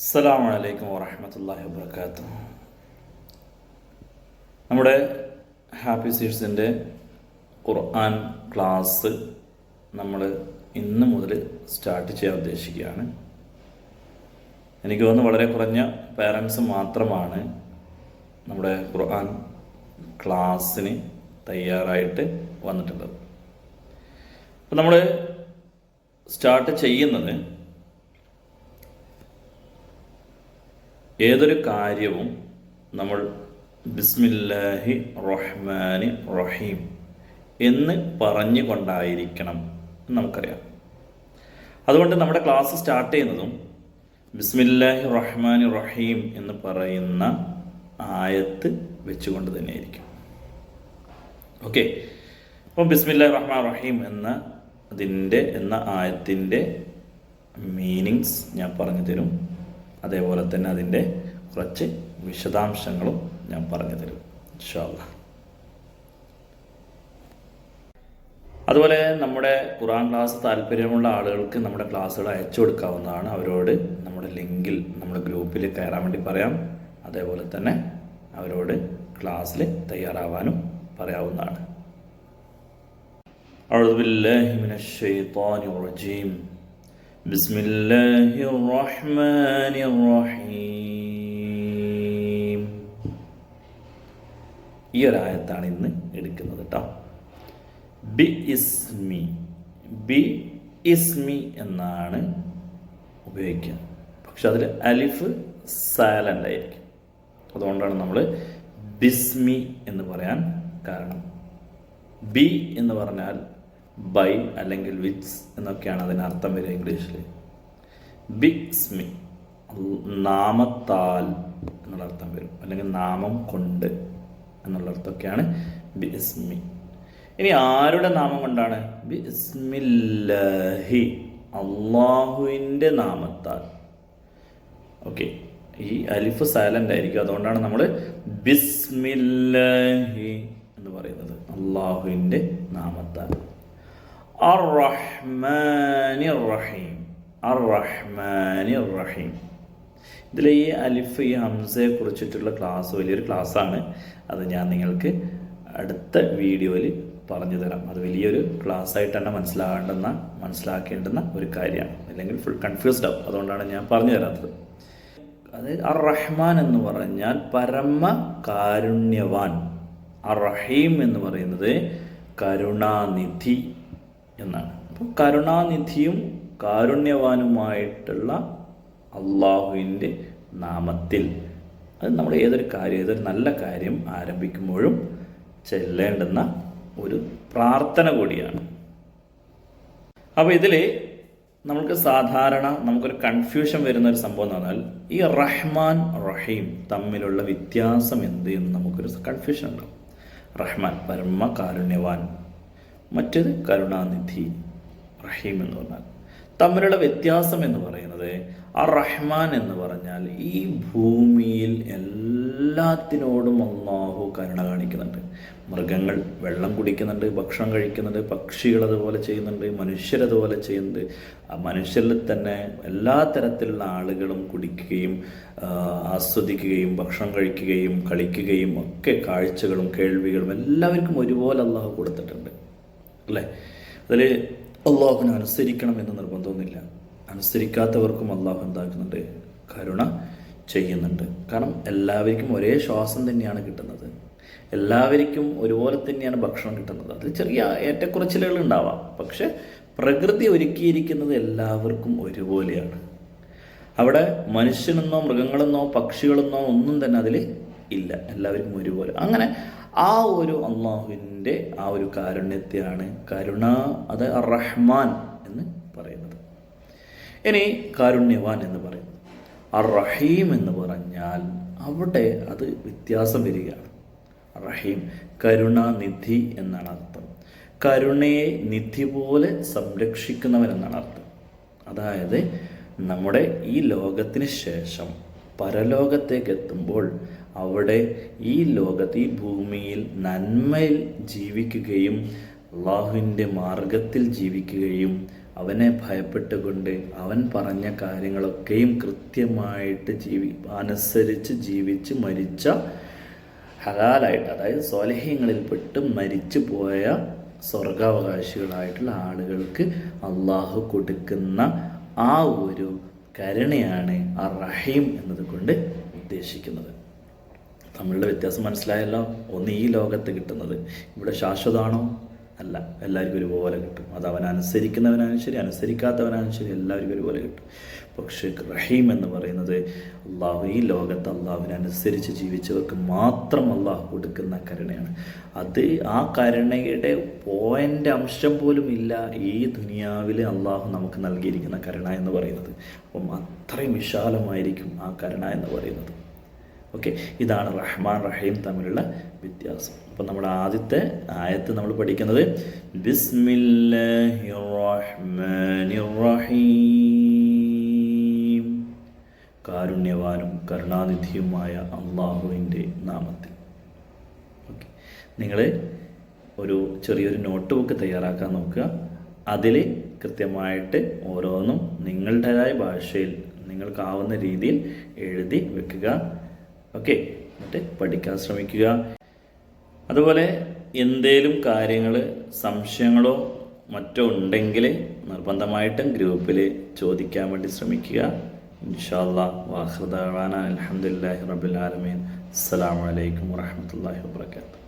അസ്സലാമു അലൈക്കും വറഹ്മത്തുള്ളാഹി വബറകാതുഹു. നമ്മുടെ ഹാപ്പി സീഡ്സിൻ്റെ ഖുർആൻ ക്ലാസ് നമ്മൾ ഇന്ന് മുതൽ സ്റ്റാർട്ട് ചെയ്യാൻ ഉദ്ദേശിക്കുകയാണ്. എനിക്ക് തോന്നുന്നു വളരെ കുറഞ്ഞ പേരൻസ് മാത്രമാണ് നമ്മുടെ ഖുർആൻ ക്ലാസ്സിന് തയ്യാറായിട്ട് വന്നിട്ടുള്ളത്. അപ്പോൾ നമ്മൾ സ്റ്റാർട്ട് ചെയ്യുന്നത് ഏതൊരു കാര്യവും നമ്മൾ ബിസ്മില്ലാഹി റഹ്മാനി റഹീം എന്ന് പറഞ്ഞുകൊണ്ടായിരിക്കണം എന്ന് നമുക്കറിയാം. അതുകൊണ്ട് നമ്മുടെ ക്ലാസ് സ്റ്റാർട്ട് ചെയ്യുന്നതും ബിസ്മില്ലാഹി റഹ്മാനി റഹീം എന്ന് പറയുന്ന ആയത്ത് വെച്ചുകൊണ്ട് തന്നെയായിരിക്കും. ഓക്കെ, അപ്പം ബിസ്മില്ലാഹി റഹ്മാൻ റഹീം എന്ന ആയത്തിൻ്റെ മീനിങ്സ് ഞാൻ പറഞ്ഞു തരും. അതേപോലെ തന്നെ അതിൻ്റെ കുറച്ച് വിശദാംശങ്ങളും ഞാൻ പറഞ്ഞു തരും ഇൻഷാ അല്ലാഹ്. അതുപോലെ നമ്മുടെ ഖുർആൻ ക്ലാസ് താല്പര്യമുള്ള ആളുകൾക്ക് നമ്മുടെ ക്ലാസ്സുകൾ അയച്ചു കൊടുക്കാവുന്നതാണ്. അവരോട് നമ്മുടെ ലിങ്കിൽ നമ്മുടെ ഗ്രൂപ്പിൽ കയറാൻ വേണ്ടി പറയാം. അതേപോലെ തന്നെ അവരോട് ക്ലാസ്സിൽ തയ്യാറാവാനും പറയാവുന്നതാണ്. അഊദു ബില്ലാഹി മിനശ് ശൈത്വാനിർ റജീം. ബിസ്മില്ലാഹിർ റഹ്മാനിർ റഹീം. ഈ ഒരായത്താണ് ഇന്ന് എടുക്കുന്നത് കേട്ടോ. ബി ഇസ്മി എന്നാണ് ഉപയോഗിക്കുക. പക്ഷെ അതിൽ അലിഫ് സൈലൻ്റ് ആയിരിക്കും. അതുകൊണ്ടാണ് നമ്മൾ ബിസ്മി എന്ന് പറയാൻ കാരണം. ബി എന്ന് പറഞ്ഞാൽ ബൈ അല്ലെങ്കിൽ വിച്ച് എന്നൊക്കെയാണ് അതിനർത്ഥം വരിക ഇംഗ്ലീഷിൽ. ബിസ്മി നാമത്താൽ എന്നുള്ള അർത്ഥം വരും, അല്ലെങ്കിൽ നാമം കൊണ്ട് എന്നുള്ള അർത്ഥമൊക്കെയാണ് ബിസ്മി. ഇനി ആരുടെ നാമം കൊണ്ടാണ്? ബിസ്മില്ലാഹി, അള്ളാഹുവിൻ്റെ നാമത്താൽ. ഓക്കെ, ഈ അലിഫ് സൈലൻ്റ് ആയിരിക്കും. അതുകൊണ്ടാണ് നമ്മൾ ബിസ്മില്ലാഹി എന്ന് പറയുന്നത്, അള്ളാഹുവിൻ്റെ നാമത്താൽ. അർ-റഹ്മാനിർ റഹീം, അർ-റഹ്മാനിർ റഹീം. ഇതിൽ ഈ അലിഫ് ഈ ഹംസയെ കുറിച്ചിട്ടുള്ള ക്ലാസ് വലിയൊരു ക്ലാസ്സാണ്. അത് ഞാൻ നിങ്ങൾക്ക് അടുത്ത വീഡിയോയിൽ പറഞ്ഞു തരാം. അത് വലിയൊരു ക്ലാസ് ആയിട്ട് തന്നെ മനസ്സിലാക്കേണ്ടുന്ന ഒരു കാര്യമാണ്. അല്ലെങ്കിൽ ഫുൾ കൺഫ്യൂസ്ഡ് ആവും. അതുകൊണ്ടാണ് ഞാൻ പറഞ്ഞു തരാത്തത്. അതായത് അർ-റഹ്മാൻ എന്ന് പറഞ്ഞാൽ പരമ കാരുണ്യവാൻ. അർ-റഹീം എന്ന് പറയുന്നത് കരുണാനിധി എന്നാണ്. അപ്പോൾ കരുണാനിധിയും കാരുണ്യവാനുമായിട്ടുള്ള അള്ളാഹുവിൻ്റെ നാമത്തിൽ, അത് നമ്മൾ ഏതൊരു നല്ല കാര്യം ആരംഭിക്കുമ്പോഴും ചെല്ലേണ്ടുന്ന ഒരു പ്രാർത്ഥന കൂടിയാണ്. അപ്പോൾ ഇതിൽ നമുക്കൊരു കൺഫ്യൂഷൻ വരുന്ന ഒരു സംഭവം എന്ന് പറഞ്ഞാൽ ഈ റഹ്മാൻ റഹീം തമ്മിലുള്ള വ്യത്യാസം എന്ത് എന്ന് നമുക്കൊരു കൺഫ്യൂഷൻ ഉണ്ടാവും. റഹ്മാൻ പരമ കാരുണ്യവാൻ, മറ്റേത് കരുണാനിധി റഹീം എന്ന് പറഞ്ഞാൽ തമ്മിലുള്ള വ്യത്യാസം എന്ന് പറയുന്നത്, ആ റഹ്മാൻ എന്ന് പറഞ്ഞാൽ ഈ ഭൂമിയിൽ എല്ലാത്തിനോടും അല്ലാഹു കരുണ കാണിക്കുന്നുണ്ട്. മൃഗങ്ങൾ വെള്ളം കുടിക്കുന്നുണ്ട്, ഭക്ഷണം കഴിക്കുന്നുണ്ട്, പക്ഷികൾ അതുപോലെ ചെയ്യുന്നുണ്ട്, മനുഷ്യരതുപോലെ ചെയ്യുന്നുണ്ട്. ആ മനുഷ്യരിൽ തന്നെ എല്ലാ തരത്തിലുള്ള ആളുകളും കുടിക്കുകയും ആസ്വദിക്കുകയും ഭക്ഷണം കഴിക്കുകയും കളിക്കുകയും ഒക്കെ കാഴ്ചകളും കേൾവികളും എല്ലാവർക്കും ഒരുപോലെ അല്ലാഹു കൊടുത്തിട്ടുണ്ട് അല്ലേ. അതിൽ അള്ളാഹുവിനെ അനുസരിക്കണം എന്ന് നിർബന്ധമൊന്നുമില്ല. അനുസരിക്കാത്തവർക്കും അള്ളാഹു എന്താക്കുന്നുണ്ട്? കരുണ ചെയ്യുന്നുണ്ട്. കാരണം എല്ലാവർക്കും ഒരേ ശ്വാസം തന്നെയാണ് കിട്ടുന്നത്, എല്ലാവർക്കും ഒരുപോലെ തന്നെയാണ് ഭക്ഷണം കിട്ടുന്നത്. അതിൽ ചെറിയ ഏറ്റക്കുറച്ചിലുകൾ ഉണ്ടാവാം, പക്ഷെ പ്രകൃതി ഒരുക്കിയിരിക്കുന്നത് എല്ലാവർക്കും ഒരുപോലെയാണ്. അവിടെ മനുഷ്യനെന്നോ മൃഗങ്ങളെന്നോ പക്ഷികളെന്നോ ഒന്നും തന്നെ അതിൽ ഇല്ല, എല്ലാവർക്കും ഒരുപോലെ. അങ്ങനെ ആ ഒരു അള്ളാഹുവിൻ്റെ ആ ഒരു കാരുണ്യത്തെയാണ് കരുണ, അത് അർ-റഹ്മാൻ എന്ന് പറയുന്നത്. ഇനി കാരുണ്യവാൻ എന്ന് പറയുന്നത്. അർ-റഹീം എന്ന് പറഞ്ഞാൽ അവിടെ അത് വ്യത്യാസം വരികയാണ്. റഹീം കരുണാനിധി എന്നാണ് അർത്ഥം. കരുണയെ നിധി പോലെ സംരക്ഷിക്കുന്നവൻ എന്നാണ് അർത്ഥം. അതായത് നമ്മുടെ ഈ ലോകത്തിന് ശേഷം പരലോകത്തേക്ക് എത്തുമ്പോൾ അവിടെ ഈ ഭൂമിയിൽ നന്മയിൽ ജീവിക്കുകയും അള്ളാഹുവിൻ്റെ മാർഗത്തിൽ ജീവിക്കുകയും അവനെ ഭയപ്പെട്ടുകൊണ്ട് അവൻ പറഞ്ഞ കാര്യങ്ങളൊക്കെയും കൃത്യമായിട്ട് അനുസരിച്ച് ജീവിച്ച് മരിച്ച ഹലാലായിട്ട്, അതായത് സ്വാലിഹ്യങ്ങളിൽപ്പെട്ട് മരിച്ചു പോയ സ്വർഗാവകാശികളായിട്ടുള്ള ആളുകൾക്ക് അള്ളാഹു കൊടുക്കുന്ന ആ ഒരു കരുണയാണ് ആ റഹീം എന്നതുകൊണ്ട് ഉദ്ദേശിക്കുന്നത്. തമ്മിലുള്ള വ്യത്യാസം മനസ്സിലായല്ലോ. ഒന്ന് ഈ ലോകത്ത് കിട്ടുന്നത് ഇവിടെ ശാശ്വതമാണോ? അല്ല, എല്ലാവർക്കും ഒരുപോലെ കിട്ടും. അത് അവൻ അനുസരിക്കുന്നവനാണ് ശരി, അനുസരിക്കാത്തവനാണ് ശരി, എല്ലാവർക്കും ഒരുപോലെ കിട്ടും. പക്ഷേ റഹീം എന്ന് പറയുന്നത് അള്ളാഹു ഈ ലോകത്ത് അള്ളാഹുവിനനുസരിച്ച് ജീവിച്ചവർക്ക് മാത്രം അള്ളാഹു കൊടുക്കുന്ന കരുണയാണ്. അത് ആ കരുണയുടെ പോയിൻ്റ് അംശം പോലും ഇല്ല ഈ ദുനിയാവിൽ അള്ളാഹു നമുക്ക് നൽകിയിരിക്കുന്ന കരുണ എന്ന് പറയുന്നത്. അപ്പം അത്രയും വിശാലമായിരിക്കും ആ കരുണ എന്ന് പറയുന്നത്. ഓക്കെ, ഇതാണ് റഹ്മാൻ റഹീം തമ്മിലുള്ള വ്യത്യാസം. അപ്പം നമ്മുടെ ആദ്യത്തെ ആയത്ത് നമ്മൾ പഠിക്കുന്നത് ബിസ്മില്ലാഹിർ റഹ്മാനിർ റഹീം, കാരുണ്യവാനും കരുണാനിധിയുമായ അള്ളാഹുവിൻ്റെ നാമത്തിൽ. ഓക്കെ, നിങ്ങൾ ഒരു ചെറിയൊരു നോട്ട് ബുക്ക് തയ്യാറാക്കാൻ നോക്കുക. അതിൽ കൃത്യമായിട്ട് ഓരോന്നും നിങ്ങളുടേതായ ഭാഷയിൽ നിങ്ങൾക്കാവുന്ന രീതിയിൽ എഴുതി വെക്കുക. ഓക്കെ, എന്നിട്ട് പഠിക്കാൻ ശ്രമിക്കുക. അതുപോലെ എന്തേലും കാര്യങ്ങൾ, സംശയങ്ങളോ മറ്റോ ഉണ്ടെങ്കിൽ നിർബന്ധമായിട്ടും ഗ്രൂപ്പിൽ ചോദിക്കാൻ വേണ്ടി ശ്രമിക്കുക. ഇൻഷാ അല്ലാഹ്. വാഖിറു ദഅവാനാ അൽഹംദുലില്ലാഹി റബ്ബിൽ ആലമീൻ. അസ്സലാമു അലൈക്കും വറഹ്മത്തുള്ളാഹി വബറകാതുഹു.